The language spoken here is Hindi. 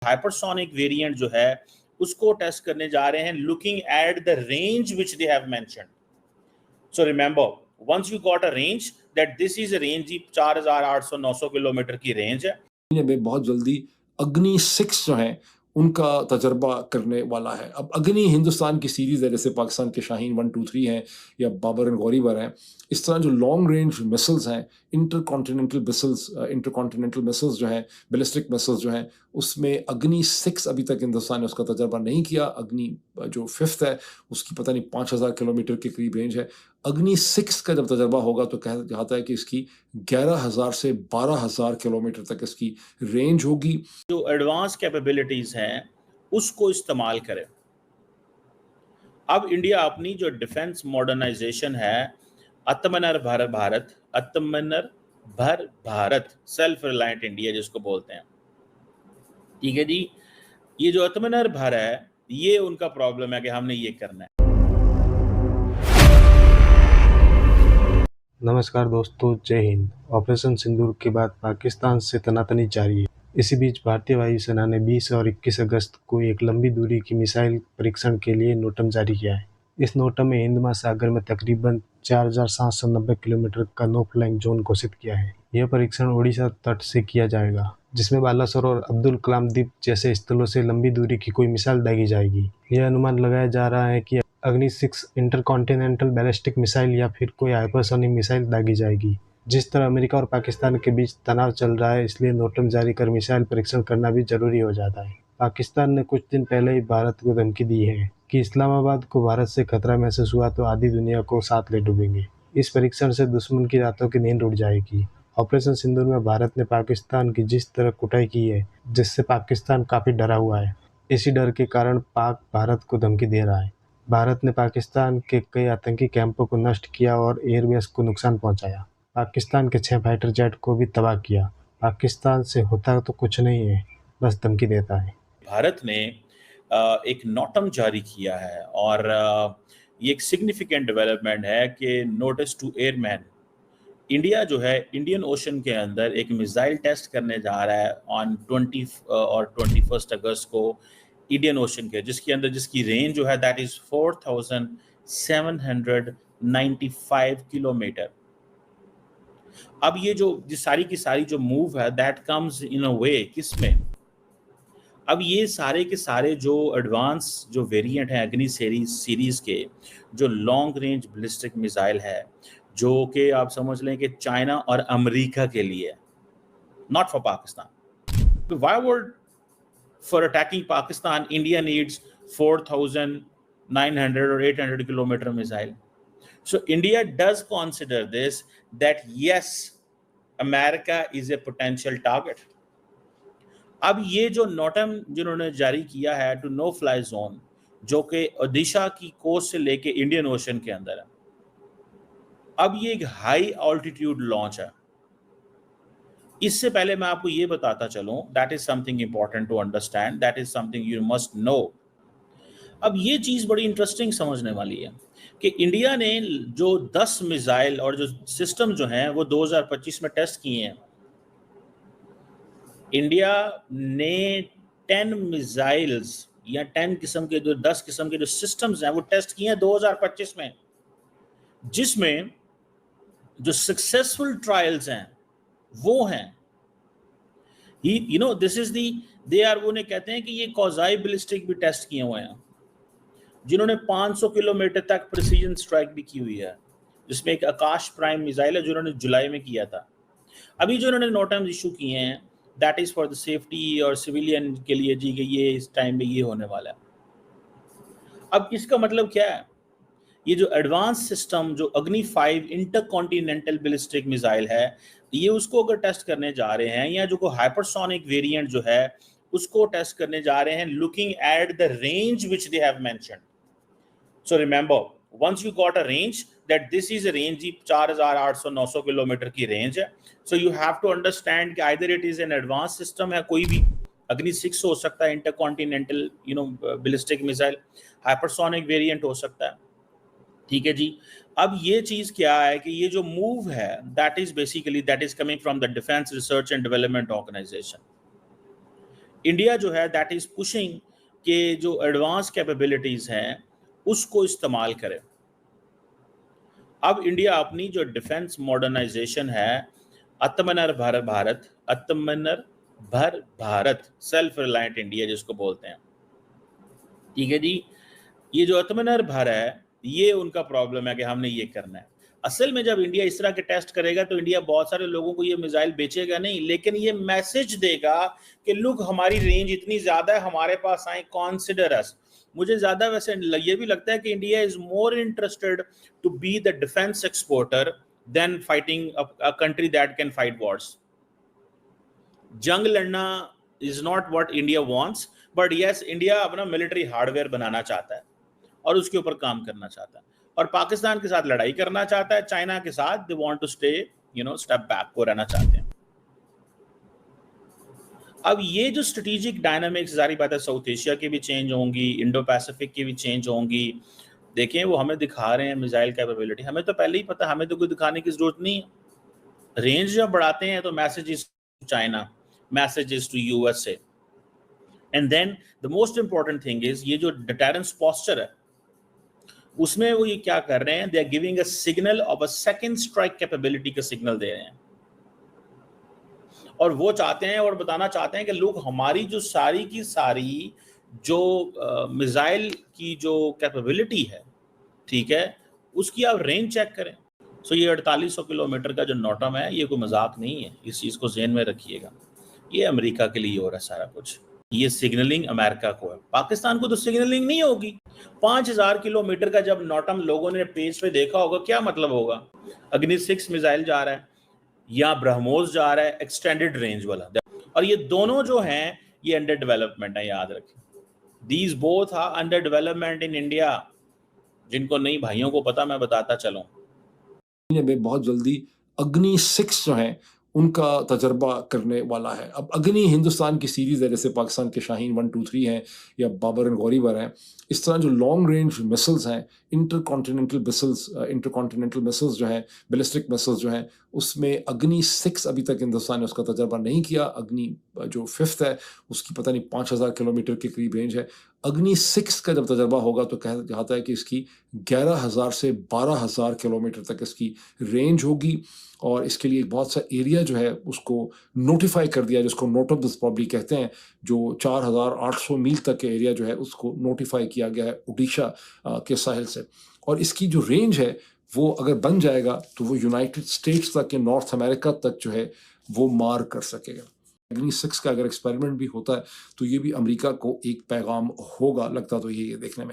हाइपरसोनिक वेरिएंट जो है उसको टेस्ट करने जा रहे हैं, looking at the range which they have mentioned. So remember, once you got a range that this is a range, 4800-900 kilometre की रेंज है. में बहुत जल्दी अग्नि 6 जो है उनका तजर्बा करने वाला है. अब अग्नि हिंदुस्तान की सीरीज है, जैसे पाकिस्तान के शाहीन 1, 2, 3 हैं या बाबर एंड गौरीवर हैं. इस तरह जो लॉन्ग रेंज मिसल्स हैं, इंटरकॉन्टिनेंटल मिसल्स जो हैं, बैलिस्टिक मिसल्स जो हैं, उसमें अग्नि 6 अभी तक हिंदुस्तान ने उसका तजर्बा नहीं किया. अग्नि जो 5th है उसकी पता नहीं 5000 किलोमीटर के करीब रेंज है. अग्नि 6 का जब तजर्बा होगा तो कहा जाता है कि इसकी 11,000 से 12,000 किलोमीटर तक इसकी रेंज होगी. जो एडवांस कैपेबिलिटीज हैं उसको इस्तेमाल करें. अब इंडिया अपनी जो डिफेंस मॉडर्नाइजेशन है, आत्मनिर्भर भारत, सेल्फ रिलायंट इंडिया जिसको बोलते हैं, ठीक है जी, ये जो आत्मनिर्भर है ये उनका प्रॉब्लम है कि हमने ये करना है. नमस्कार दोस्तों, जय हिंद. ऑपरेशन सिंदूर के बाद पाकिस्तान से तनातनी जारी है. इसी बीच भारतीय वायुसेना ने 20 और 21 अगस्त को एक लंबी दूरी की मिसाइल परीक्षण के लिए नोटम जारी किया है. इस नोटम में हिंद महासागर में तकरीबन 4790 किलोमीटर का नो फ्लाइंग जोन घोषित किया है. यह परीक्षण ओडिशा तट से किया जाएगा, जिसमें बालासोर और अब्दुल कलाम द्वीप जैसे स्थलों से लंबी दूरी की कोई मिसाइल दागी जाएगी. यह अनुमान लगाया जा रहा है कि अग्नि 6 इंटरकॉन्टिनेंटल बैलिस्टिक मिसाइल या फिर कोई हाइपरसोनिक मिसाइल दागी जाएगी. जिस तरह अमेरिका और पाकिस्तान के बीच तनाव चल रहा है, इसलिए नोटम जारी कर मिसाइल परीक्षण करना भी जरूरी हो जाता है. पाकिस्तान ने कुछ दिन पहले ही भारत को धमकी दी है कि इस्लामाबाद को भारत से खतरा महसूस हुआ तो आधी दुनिया को साथ ले डूबेंगे. इस परीक्षण से दुश्मन की रातों की नींद उड़ जाएगी. ऑपरेशन सिंदूर में भारत ने पाकिस्तान की जिस तरह कुटाई की है, जिससे पाकिस्तान काफी डरा हुआ है, इसी डर के कारण पाक भारत को धमकी दे रहा है. भारत ने पाकिस्तान के कई आतंकी कैंपों को नष्ट किया और एयरबेस को नुकसान पहुंचाया. पाकिस्तान के 6 फाइटर जेट को भी तबाह किया. पाकिस्तान से होता तो कुछ नहीं है, बस धमकी देता है. भारत ने एक नोटम जारी किया है और ये एक सिग्निफिकेंट डेवलपमेंट है कि नोटिस टू एयरमैन, इंडिया जो है इंडियन ओशन के अंदर एक मिसाइल टेस्ट करने जा रहा है ऑन 20 और 21 अगस्त को इंडियन ओशन के, जिसके अंदर जिसकी रेंज जो है दैट इज 4795 किलोमीटर. अब ये जो सारी की सारी जो मूव है दैट कम्स इन अ वे किसमें, अब ये सारे के सारे जो एडवांस जो वेरिएंट है अग्नि सीरीज के, जो लॉन्ग रेंज बैलिस्टिक मिसाइल है, जो कि आप समझ लें कि चाइना और अमेरिका के लिए, not for Pakistan. Why would for attacking Pakistan India needs 4900 or 800 kilometer missile? So India does consider this, that yes, America is a potential target. अब ये जो नोटम जिन्होंने जारी किया है टू नो फ्लाई जोन, जो कि ओडिशा की कोस्ट से लेके इंडियन ओशन के अंदर है, अब ये एक हाई ऑल्टीट्यूड लॉन्च है. इससे पहले मैं आपको ये बताता चलूं, that is something important to understand, that is something you must know. अब ये चीज बड़ी इंटरेस्टिंग समझने वाली है कि इंडिया ने जो 10 मिसाइल और जो सिस्टम जो हैं वो 2025 में टेस्ट किए हैं. इंडिया ने 10 मिसाइल्स या 10 किस्म के जो 10 किस्म के जो सिस्टम्स हैं वो टेस्ट किए हैं 2025 में, जिसमें जो सक्सेसफुल ट्रायल्स हैं वो हैं, you know, this is the, they are, वो ने कहते हैं कि ये कौजाई बैलिस्टिक भी टेस्ट किए हुए हैं, जिन्होंने 500 किलोमीटर तक प्रिसीजन स्ट्राइक भी की हुई है, जिसमें एक आकाश प्राइम मिसाइल है जो उन्होंने जुलाई में किया था. अभी जो उन्होंने नोटम्स इशू किए हैं that is for the safety और सिविलियन के लिए जी कि ये इस टाइम में ये होने वाला है. अब इसका मतलब क्या है, ये जो एडवांस सिस्टम जो अग्नि 5 इंटरकॉन्टिनेंटल बैलिस्टिक मिसाइल है, ये उसको अगर टेस्ट करने जा रहे हैं, या जो हाइपरसोनिक वेरिएंट जो है उसको टेस्ट करने जा रहे हैं, looking at the range which they have mentioned. So remember, once you got a range that this is a range, 4800-900 kilometre की रेंज है. So you have to understand कि either it is an advanced system है, कोई भी अग्नि 6 हो सकता है, intercontinental ballistic missile, hypersonic variant हो सकता है, ठीक है जी. अब ये चीज क्या है कि ये जो मूव है that is basically that is coming from the defence research and development organisation. India जो है दैट इज पुशिंग के जो एडवांस कैपेबिलिटीज हैं उसको इस्तेमाल करे। अब इंडिया अपनी जो डिफेंस मॉडर्नाइजेशन है, आत्मनिर्भर भारत सेल्फ रिलायंट इंडिया जिसको बोलते हैं, ठीक है जी, ये जो आत्मनिर्भर है ये उनका प्रॉब्लम है कि हमने ये करना है। असल में जब इंडिया इस तरह के टेस्ट करेगा तो इंडिया बहुत सारे लोगों को ये मिसाइल बेचेगा नहीं, लेकिन ये मैसेज देगा कि लुक हमारी रेंज इतनी ज्यादा है, हमारे पास आए, कॉन्सिडर अस। मुझे ज्यादा वैसे ये भी लगता है कि India is more interested to be the defence exporter than fighting a country that can fight wars. जंग लड़ना is not what India wants, but yes India अपना मिलिट्री हार्डवेयर बनाना चाहता है और उसके ऊपर काम करना चाहता है, और पाकिस्तान के साथ लड़ाई करना चाहता है, चाइना के साथ they want to stay step back को रहना चाहते हैं। अब ये जो स्ट्रेटेजिक डायनामिक्स, जारी बात है साउथ एशिया की भी चेंज होंगी, इंडो पैसिफिक की भी चेंज होंगी। देखें वो हमें दिखा रहे हैं मिसाइल कैपेबिलिटी, हमें तो पहले ही पता, हमें तो कोई दिखाने की जरूरत नहीं है। रेंज जब बढ़ाते हैं तो messages to China, messages to USA, and then the most important thing is ये जो डिटरेंस पोस्चर है उसमें वो ये क्या कर रहे हैं, they are giving a signal of a second strike capability का सिग्नल दे रहे हैं, और वो चाहते हैं और बताना चाहते हैं कि लोग हमारी जो सारी की सारी जो मिसाइल की जो कैपेबिलिटी है, ठीक है, उसकी आप रेंज चेक करें। सो ये 4800 किलोमीटर का जो नोटम है ये कोई मजाक नहीं है, इस चीज को ज़हन में रखिएगा। ये अमेरिका के लिए हो रहा है सारा कुछ, ये सिग्नलिंग अमेरिका को है, पाकिस्तान को तो सिग्नलिंग नहीं होगी। 5000 किलोमीटर का जब नोटम लोगों ने पेज पे देखा होगा, क्या मतलब होगा, अग्नि 6 मिसाइल जा रहा है या ब्रह्मोस जा रहा है एक्सटेंडेड रेंज वाला, और ये दोनों जो हैं ये अंडर डेवलपमेंट है, याद रखें। These both are under development in India. जिनको नहीं भाइयों को पता, मैं बताता चलूं, में बहुत जल्दी अग्नि 6 जो है उनका तजर्बा करने वाला है। अब अग्नि हिंदुस्तान की सीरीज़ है, जैसे पाकिस्तान के शाहीन 1, 2, 3 हैं या बाबर एंड गौरीवर हैं। इस तरह जो लॉन्ग रेंज मिसल्स हैं, इंटरकॉन्टिनेंटल मिसल्स जो हैं, बैलिस्टिक मिसल्स जो हैं, उसमें अग्नि 6 अभी तक हिंदुस्तान ने उसका तजर्बा नहीं किया। अग्नि जो 5th है उसकी पता नहीं 5000 किलोमीटर के करीब रेंज है। अग्नि 6 का जब तजर्बा होगा तो कहता है कि इसकी 11000 से 12000 किलोमीटर तक इसकी रेंज होगी, और इसके लिए बहुत सा एरिया जो है उसको नोटिफाई कर दिया, जिसको नोट ऑफ द रिपब्लिक कहते हैं। जो 4800 मील तक के एरिया जो है उसको नोटिफाई किया गया है उड़ीसा के साहिल से, और इसकी जो रेंज है वो अगर बन जाएगा तो वो यूनाइटेड स्टेट्स तक के नॉर्थ अमेरिका तक जो है वो मार कर सकेगा। अग्नि 6 का अगर एक्सपेरिमेंट भी होता है तो ये भी अमेरिका को एक पैगाम होगा, लगता तो ये देखने में।